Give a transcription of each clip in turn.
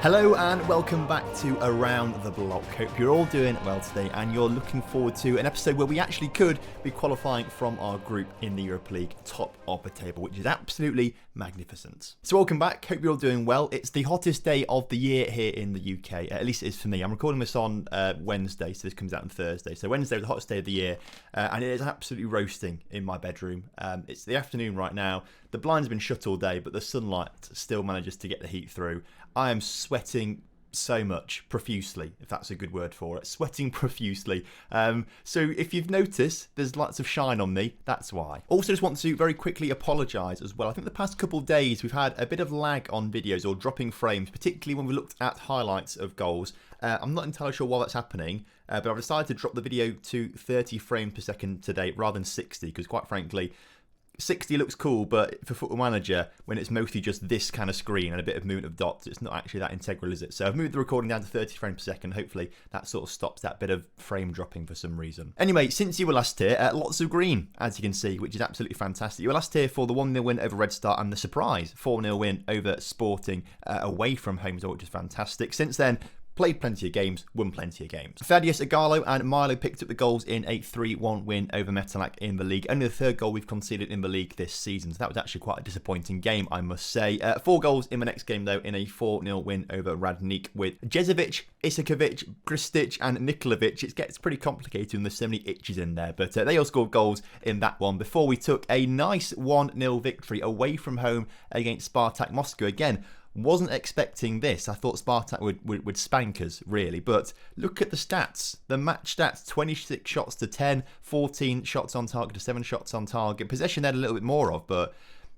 Hello and welcome back to Around the Block. Hope you're all doing well today and you're looking forward to an episode where we actually could be qualifying from our group in the Europa League, top of the table, which is absolutely magnificent. So welcome back, hope you're all doing well. It's the hottest day of the year here in the UK, at least it is for me. I'm recording this on Wednesday, so this comes out on Thursday. So Wednesday was the hottest day of the year and it is absolutely roasting in my bedroom. It's the afternoon right now. The blinds have been shut all day, but the sunlight still manages to get the heat through. I am sweating so much, profusely, if that's a good word for it. Sweating profusely. So if you've noticed, there's lots of shine on me. That's why. Also just want to very quickly apologise as well. I think the past couple of days we've had a bit of lag on videos or dropping frames, particularly when we looked at highlights of goals. I'm not entirely sure why that's happening, but I've decided to drop the video to 30 frames per second today rather than 60, because quite frankly, 60 looks cool, but for Football Manager, when it's mostly just this kind of screen and a bit of movement of dots, it's not actually that integral, is it? So I've moved the recording down to 30 frames per second. Hopefully that sort of stops that bit of frame dropping for some reason. Anyway, since you were last here, lots of green, as you can see, which is absolutely fantastic. You were last here for the 1-0 win over Red Star and the surprise 4-0 win over Sporting away from home, which is fantastic. Since then, played plenty of games, won plenty of games. Thaddeus Agallo and Milo picked up the goals in a 3-1 win over Metalac in the league. Only the third goal we've conceded in the league this season, so that was actually quite a disappointing game, I must say. 4 goals in the next game, though, in a 4-0 win over Radnik with Jezovic, Isakovic, Kristic and Nikolovic. It gets pretty complicated when there's so many itches in there, but they all scored goals in that one before we took a nice 1-0 victory away from home against Spartak Moscow. Again, wasn't expecting this. I thought Spartak would spank us, really. But look at the stats. The match stats, 26 shots to 10, 14 shots on target to 7 shots on target. Possession they had a little bit more of, but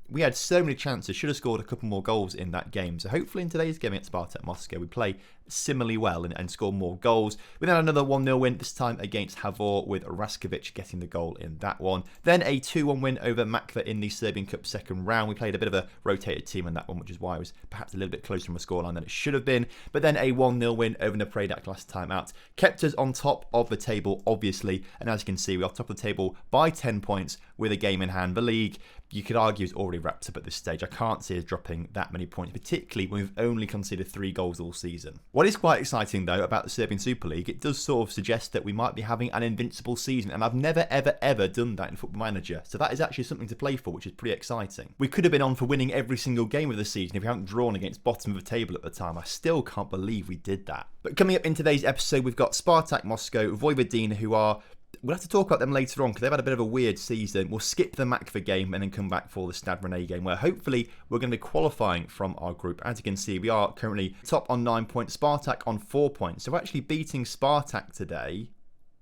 we had so many chances. Should have scored a couple more goals in that game. So hopefully in today's game against Spartak Moscow, we play similarly well and score more goals. We then had another 1-0 win, this time against Havor, with Raskovic getting the goal in that one. Then a 2-1 win over Makva in the Serbian Cup second round. We played a bit of a rotated team in that one, which is why it was perhaps a little bit closer from a scoreline than it should have been. But then a 1-0 win over Napredak last time out. Kept us on top of the table, obviously. And as you can see, we are top of the table by 10 points with a game in hand. The league, you could argue, is already wrapped up at this stage. I can't see us dropping that many points, particularly when we've only conceded 3 goals all season. What is quite exciting, though, about the Serbian Super League, it does sort of suggest that we might be having an invincible season, and I've never, ever done that in Football Manager, so that is actually something to play for, which is pretty exciting. We could have been on for winning every single game of the season if we hadn't drawn against bottom of the table at the time. I still can't believe we did that. But coming up in today's episode, we've got Spartak Moscow, Vojvodina, who are... We'll have to talk about them later on because they've had a bit of a weird season. We'll skip the Makva game and then come back for the Stade Rennais game, where hopefully we're going to be qualifying from our group. As you can see, we are currently top on 9 points, Spartak on 4 points. So we're actually beating Spartak today.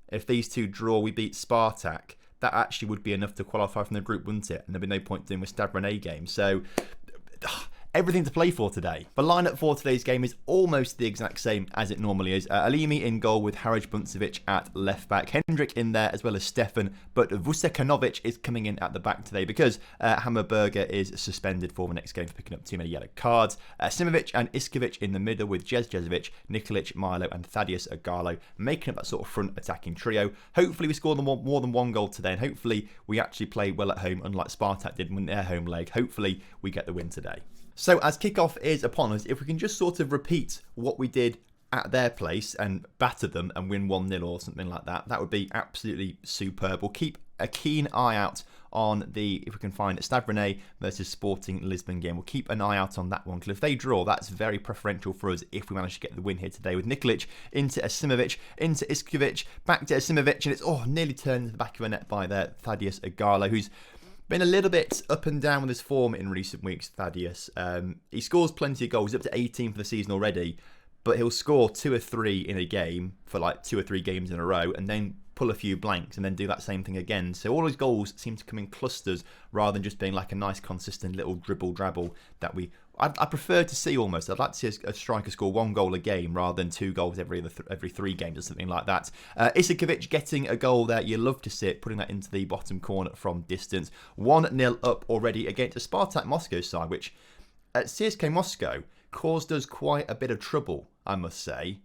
If these two draw, we beat Spartak. That actually would be enough to qualify from the group, wouldn't it? And there'd be no point doing a Stade Rennais game. So... everything to play for today. The lineup for today's game is almost the exact same as it normally is. Alimi in goal with Haraj Buncevic at left back. Hendrik in there as well as Stefan, but Vusekanovic is coming in at the back today because Hammerberger is suspended for the next game for picking up too many yellow cards. Simovic and Iskovic in the middle with Jezovic, Nikolic, Milo and Thaddeus Agallo making up that sort of front attacking trio. Hopefully we score more than 1 goal today, and hopefully we actually play well at home, unlike Spartak did in their home leg. Hopefully we get the win today. So as kickoff is upon us, if we can just sort of repeat what we did at their place and batter them and win 1-0 or something like that, that would be absolutely superb. We'll keep a keen eye out on if we can find a Stade Rennais versus Sporting Lisbon game. We'll keep an eye out on that one, because if they draw, that's very preferential for us if we manage to get the win here today, with Nikolic into Asimovic, into Iskovic, back to Asimovic, and it's nearly turned to the back of the net by there, Thaddeus Agallo, who's been a little bit up and down with his form in recent weeks, Thaddeus. He scores plenty of goals, up to 18 for the season already, but he'll score 2 or 3 in a game for like 2 or 3 games in a row and then pull a few blanks and then do that same thing again. So all his goals seem to come in clusters rather than just being like a nice consistent little dribble that I prefer to see almost. I'd like to see a striker score 1 goal a game rather than 2 goals every 3 games or something like that. Isakovic getting a goal there. You love to see it, putting that into the bottom corner from distance. 1-0 up already against a Spartak Moscow side, which at CSK Moscow caused us quite a bit of trouble, I must say.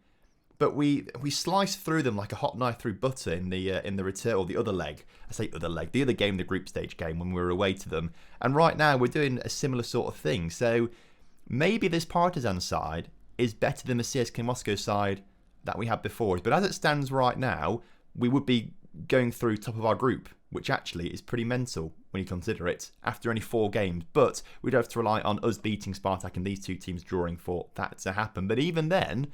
But we sliced through them like a hot knife through butter in the return, or the other leg. I say other leg, the other game, the group stage game, when we were away to them. And right now we're doing a similar sort of thing. So maybe this Partizan side is better than the CSKA Moscow side that we had before. But as it stands right now, we would be going through top of our group, which actually is pretty mental when you consider it, after only 4 games. But we'd have to rely on us beating Spartak and these two teams drawing for that to happen. But even then,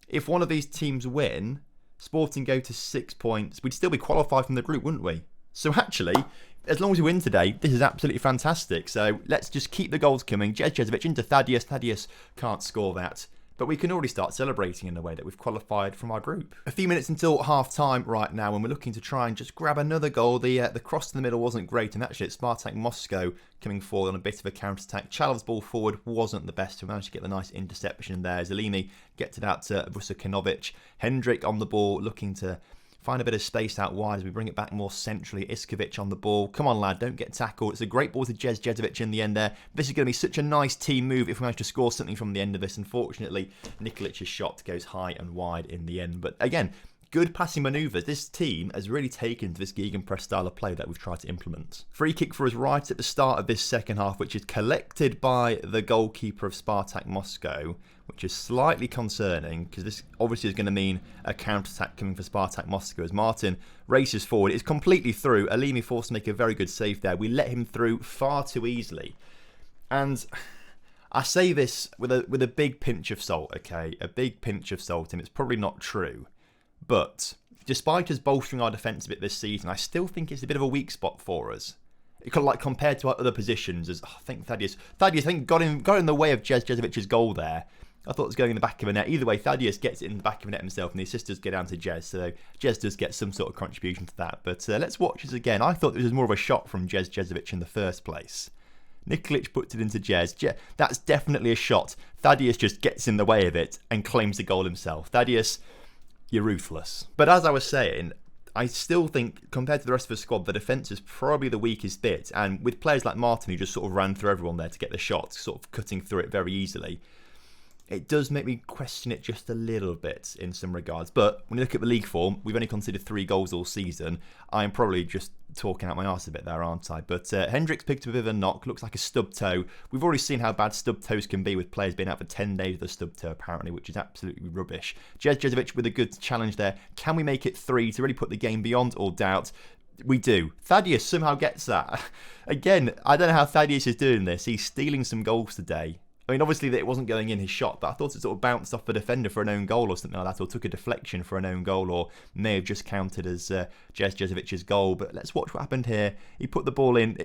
if one of these teams win, Sporting go to 6 points, we'd still be qualified from the group, wouldn't we? So actually, as long as we win today, this is absolutely fantastic. So let's just keep the goals coming. Jezevic into Thaddeus. Thaddeus can't score that. But we can already start celebrating in the way that we've qualified from our group. A few minutes until half-time right now, and we're looking to try and just grab another goal. The cross to the middle wasn't great, and actually it's Spartak Moscow coming forward on a bit of a counter-attack. Chalov's ball forward wasn't the best, so we managed to get the nice interception there. Zalimi gets it out to Vusakinovic. Hendrik on the ball, looking to find a bit of space out wide as we bring it back more centrally. Iskovic on the ball. Come on, lad, don't get tackled. It's a great ball to Jezevic in the end there. This is going to be such a nice team move if we manage to score something from the end of this. Unfortunately, Nikolic's shot goes high and wide in the end. But again, good passing manoeuvres. This team has really taken to this gegenpress style of play that we've tried to implement. Free kick for us right at the start of this second half, which is collected by the goalkeeper of Spartak Moscow, which is slightly concerning because this obviously is going to mean a counter-attack coming for Spartak Moscow as Martin races forward. It's completely through. Alimi forced to make a very good save there. We let him through far too easily. And I say this with a big pinch of salt, okay? A big pinch of salt, and it's probably not true. But despite us bolstering our defence a bit this season, I still think it's a bit of a weak spot for us. It could, like, compared to our other positions, as I think Thaddeus I think got in the way of Jezevic's goal there. I thought it was going in the back of the net. Either way, Thaddeus gets it in the back of the net himself, and the assist does get down to Jez, so Jez does get some sort of contribution to that. But let's watch this again. I thought this was more of a shot from Jezevic in the first place. Nikolic puts it into Jez. That's definitely a shot. Thaddeus just gets in the way of it and claims the goal himself. Thaddeus, you're ruthless. But as I was saying, I still think, compared to the rest of the squad, the defence is probably the weakest bit. And with players like Martin, who just sort of ran through everyone there to get the shot, sort of cutting through it very easily, it does make me question it just a little bit in some regards. But when you look at the league form, we've only conceded 3 goals all season. I'm probably just talking out my arse a bit there, aren't I? But Hendricks picked up a bit of a knock, looks like a stub toe. We've already seen how bad stub toes can be with players being out for 10 days with a stub toe, apparently, which is absolutely rubbish. Jezevic with a good challenge there. Can we make it 3 to really put the game beyond all doubt? We do. Thaddeus somehow gets that. Again, I don't know how Thaddeus is doing this. He's stealing some goals today. I mean, obviously, that it wasn't going in his shot, but I thought it sort of bounced off the defender for an own goal or something like that, or took a deflection for an own goal, or may have just counted as Jezevic's goal. But let's watch what happened here. He put the ball in.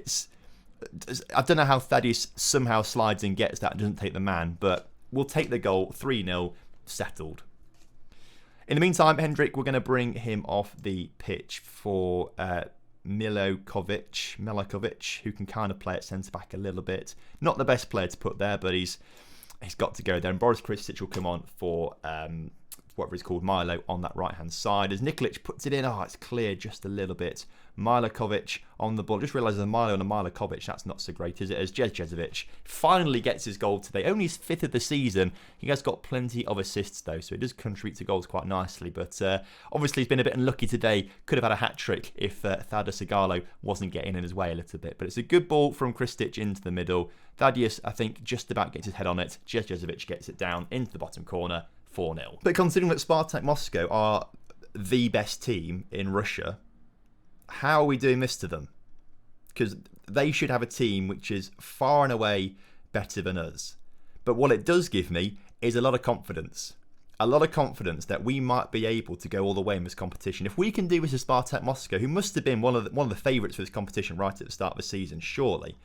I don't know how Thaddeus somehow slides and gets that and doesn't take the man, but we'll take the goal. 3-0, settled. In the meantime, Hendrik, we're going to bring him off the pitch for Milakovic, who can kind of play at centre-back a little bit. Not the best player to put there, but he's got to go there. And Boris Krisic will come on for whatever it's called, Milo, on that right-hand side. As Nikolic puts it in, it's clear just a little bit. Milakovic on the ball. Just realised a Milo and a Milakovic, that's not so great, is it? As Jezevic finally gets his goal today. Only his 5th of the season. He has got plenty of assists, though, so he does contribute to goals quite nicely. But obviously he's been a bit unlucky today. Could have had a hat-trick if Thaddeus Sigalo wasn't getting in his way a little bit. But it's a good ball from Krisic into the middle. Thaddeus, I think, just about gets his head on it. Jezevic gets it down into the bottom corner. 4-0. But considering that Spartak Moscow are the best team in Russia, how are we doing this to them? Because they should have a team which is far and away better than us. But what it does give me is a lot of confidence. A lot of confidence that we might be able to go all the way in this competition. If we can do this to Spartak Moscow, who must have been one of the favourites for this competition right at the start of the season, surely,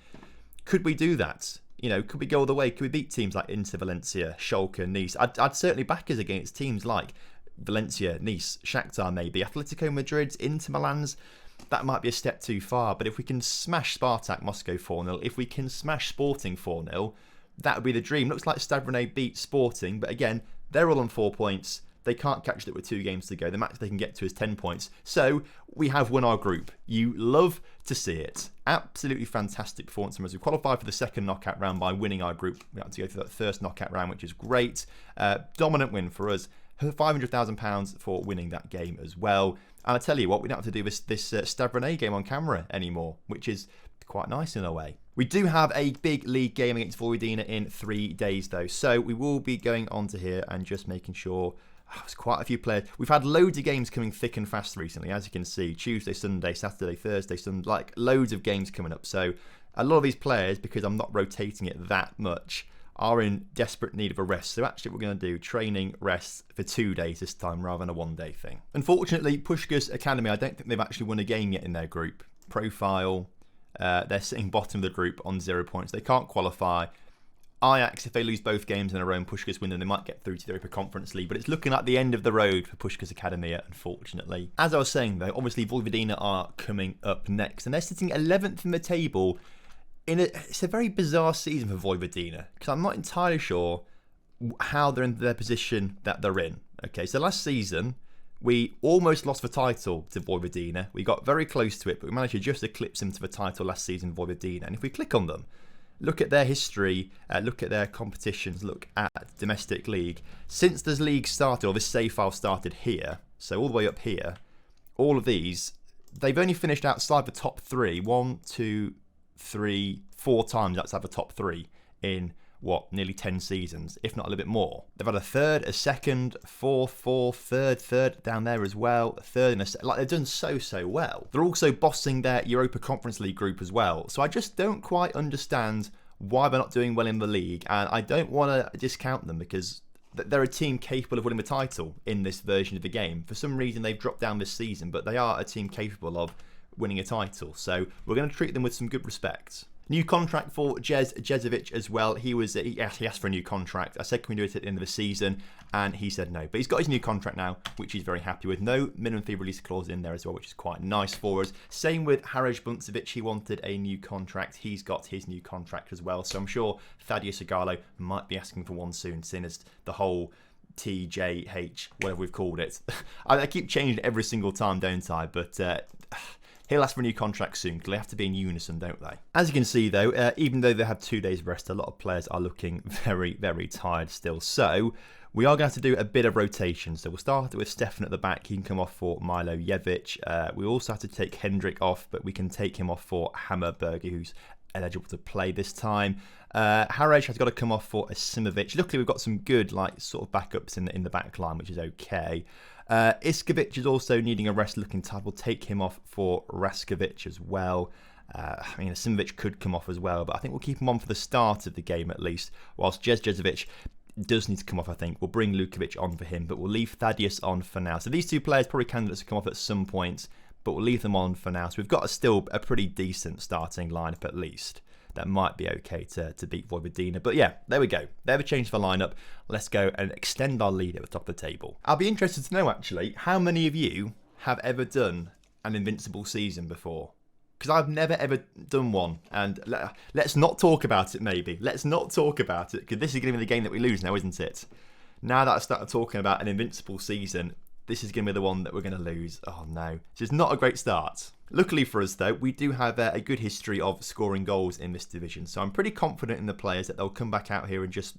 could we do that? You know, could we go all the way? Could we beat teams like Inter, Valencia, Schalke, Nice? I'd certainly back us against teams like Valencia, Nice, Shakhtar maybe, Atletico Madrid, Inter Milan's. That might be a step too far. But if we can smash Spartak Moscow 4-0, if we can smash Sporting 4-0, that would be the dream. Looks like Stade Rennais beat Sporting, but again, they're all on 4 points. They can't catch it with 2 games to go. The max they can get to is 10 points. So we have won our group. You love to see it. Absolutely fantastic performance from us. We qualified for the second knockout round by winning our group. We had to go through that first knockout round, which is great. Dominant win for us. £500,000 for winning that game as well. And I tell you what, we don't have to do this Stade Rennais game on camera anymore, which is quite nice in a way. We do have a big league game against Vojvodina in 3 days, though. So we will be going on to here and just making sure. There's quite a few players. We've had loads of games coming thick and fast recently, as you can see. Tuesday, Sunday, Saturday, Thursday, Sunday. Like, loads of games coming up. So a lot of these players, because I'm not rotating it that much, are in desperate need of a rest. So actually we're going to do training rest for 2 days this time rather than a 1-day thing. Unfortunately, Pushka's Academy, I don't think they've actually won a game yet in their group. Profile, they're sitting bottom of the group on 0 points. They can't qualify. Ajax, if they lose both games in a row and Pushka's win, then they might get through to the Europa Conference League. But it's looking like the end of the road for Pushka's Academy, unfortunately. As I was saying, though, obviously Vojvodina are coming up next. And they're sitting 11th in the table. It's a very bizarre season for Vojvodina, because I'm not entirely sure how they're in their position that they're in. Okay, so last season, we almost lost the title to Vojvodina. We got very close to it, but we managed to just eclipse them to the title last season, Vojvodina. And if we click on them, look at their history, look at their competitions, look at domestic league. Since this league started, or this save file started here, so all the way up here, all of these, they've only finished outside the top 3, 1, 2, 3, 4 times outside the top 3 in nearly 10 seasons, if not a little bit more. They've had a third, a second, fourth, third down there as well, a third and a like, they've done so well. They're also bossing their Europa Conference League group as well. So I just don't quite understand why they're not doing well in the league, and I don't want to discount them because they're a team capable of winning the title in this version of the game. For some reason they've dropped down this season, but they are a team capable of winning a title. So we're going to treat them with some good respect. New contract for Jezovic as well. He asked for a new contract. I said, can we do it at the end of the season? And he said no. But he's got his new contract now, which he's very happy with. No minimum fee release clause in there as well, which is quite nice for us. Same with Harej Buncevic. He wanted a new contract. He's got his new contract as well. So I'm sure Thaddeus Igalo might be asking for one soon, seeing as the whole TJH, whatever we've called it. I keep changing it every single time, don't I? But he'll ask for a new contract soon because they have to be in unison, don't they? As you can see, though, even though they have 2 days rest, a lot of players are looking very tired still. So we are going to have to do a bit of rotation. So we'll start with Stefan at the back. He can come off for Milo Jevic. We also have to take Hendrik off, but we can take him off for Hammerberger, who's eligible to play this time. Harej has got to come off for Asimovic. Luckily, we've got some good sort of backups in the back line, which is okay. Iskovic is also needing a rest looking tired. We'll take him off for Raskovic as well. Asimovic could come off as well, but I think we'll keep him on for the start of the game at least, whilst Jezovic does need to come off, I think. We'll bring Lukovic on for him, but we'll leave Thaddeus on for now. So these 2 players probably candidates to come off at some point, but we'll leave them on for now. So we've got still a pretty decent starting lineup at least. That might be okay to beat Vojvodina. But yeah, there we go. They've changed the lineup. Let's go and extend our lead at the top of the table. I'll be interested to know, actually, how many of you have ever done an invincible season before? Because I've never ever done one. And let's not talk about it, maybe. Let's not talk about it, because this is going to be the game that we lose now, isn't it? Now that I started talking about an invincible season, this is going to be the one that we're going to lose. Oh no. This is not a great start. Luckily for us, though, we do have a good history of scoring goals in this division. So I'm pretty confident in the players that they'll come back out here and just,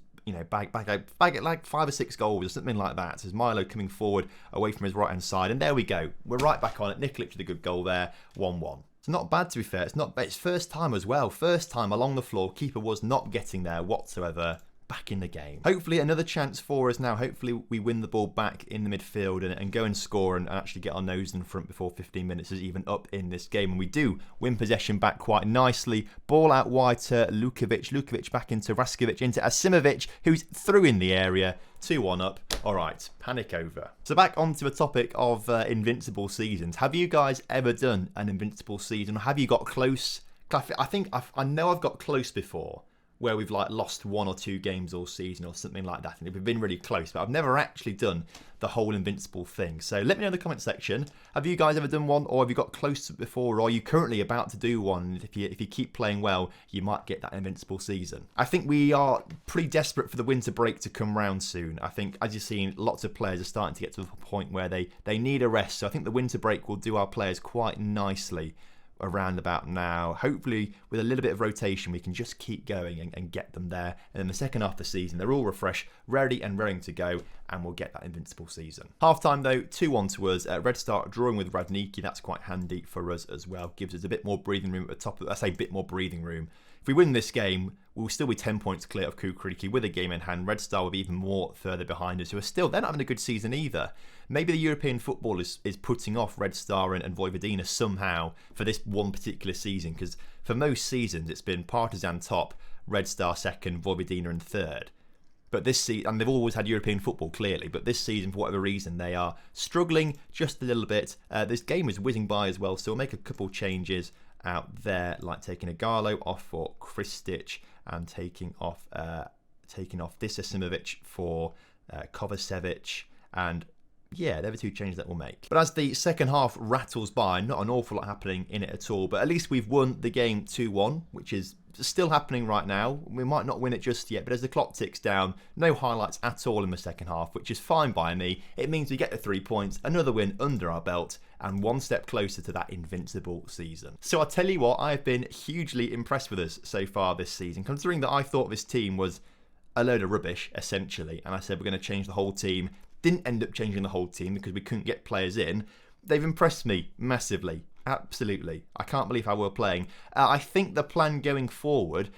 bag it like 5 or 6 goals or something like that. So there's Milo coming forward away from his right-hand side. And there we go. We're right back on it. Nikolic with a good goal there. 1-1. It's not bad, to be fair. It's first time as well. First time along the floor. Keeper was not getting there whatsoever. Back in the game. Hopefully another chance for us now. Hopefully we win the ball back in the midfield and go and score and actually get our nose in front before 15 minutes is even up in this game. And we do win possession back quite nicely. Ball out wide to Lukovic. Lukovic back into Raskovic, into Asimovic, who's through in the area. 2-1 up. All right, panic over. So back onto the topic of invincible seasons. Have you guys ever done an invincible season? Have you got close? I know I've got close before, where we've lost 1 or 2 games all season or something like that, and we've been really close, but I've never actually done the whole invincible thing. So let me know in the comment section, have you guys ever done one, or have you got close to it before, or are you currently about to do one? If you keep playing well, you might get that invincible season. I think we are pretty desperate for the winter break to come round soon. I think, as you've seen, lots of players are starting to get to the point where they need a rest, so I think the winter break will do our players quite nicely around about now. Hopefully with a little bit of rotation we can just keep going and get them there, and then the second half of the season they're all refreshed, ready and raring to go, and we'll get that invincible season. Half time though, 2-1 to us. Red Star drawing with Radniki. That's quite handy for us as well. Gives us a bit more breathing room at the top of, I say bit more breathing room, if we win this game, we'll still be 10 points clear of Kukuriki with a game in hand. Red Star will be even more further behind us, who are still, they're not having a good season either. Maybe the European football is putting off Red Star and Vojvodina somehow for this one particular season, because for most seasons it's been Partizan top, Red Star second, Vojvodina in third. But this season, and they've always had European football clearly, but this season, for whatever reason, they are struggling just a little bit. This game is whizzing by as well, so we'll make a couple changes out there, like taking Igalo off for Kristic and taking off Disasimovic for Kovacevic, and yeah, they're the two changes that we'll make. But as the second half rattles by, not an awful lot happening in it at all, but at least we've won the game 2-1, which is still happening right now. We might not win it just yet, but as the clock ticks down, no highlights at all in the second half, which is fine by me. It means we get the 3 points, another win under our belt, and one step closer to that invincible season. So I'll tell you what, I've been hugely impressed with us so far this season, considering that I thought this team was a load of rubbish, essentially, and I said we're going to change the whole team. Didn't end up changing the whole team because we couldn't get players in. They've impressed me massively. Absolutely. I can't believe how we're playing. I think the plan going forward,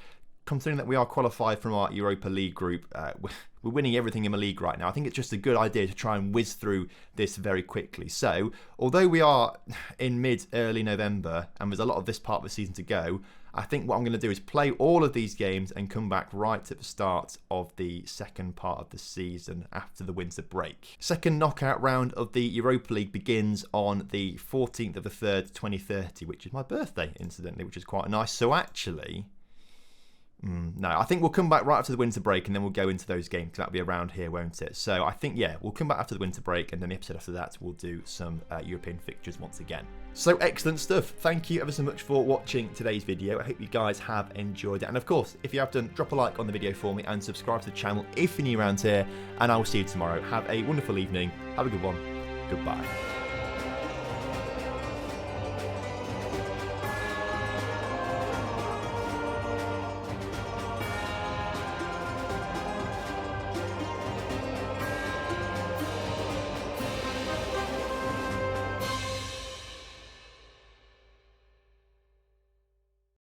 considering that we are qualified from our Europa League group, we're winning everything in the league right now. I think it's just a good idea to try and whiz through this very quickly. So, although we are in early November and there's a lot of this part of the season to go, I think what I'm going to do is play all of these games and come back right at the start of the second part of the season after the winter break. Second knockout round of the Europa League begins on the 14th of the 3rd, 2030, which is my birthday, incidentally, which is quite nice. So actually, no, I think we'll come back right after the winter break and then we'll go into those games, because that'll be around here, won't it? So I think, yeah, we'll come back after the winter break, and then the episode after that we'll do some European fixtures once again. So excellent stuff. Thank you ever so much for watching today's video. I hope you guys have enjoyed it. And of course, if you have done, drop a like on the video for me and subscribe to the channel if you're new around here. And I will see you tomorrow. Have a wonderful evening. Have a good one. Goodbye.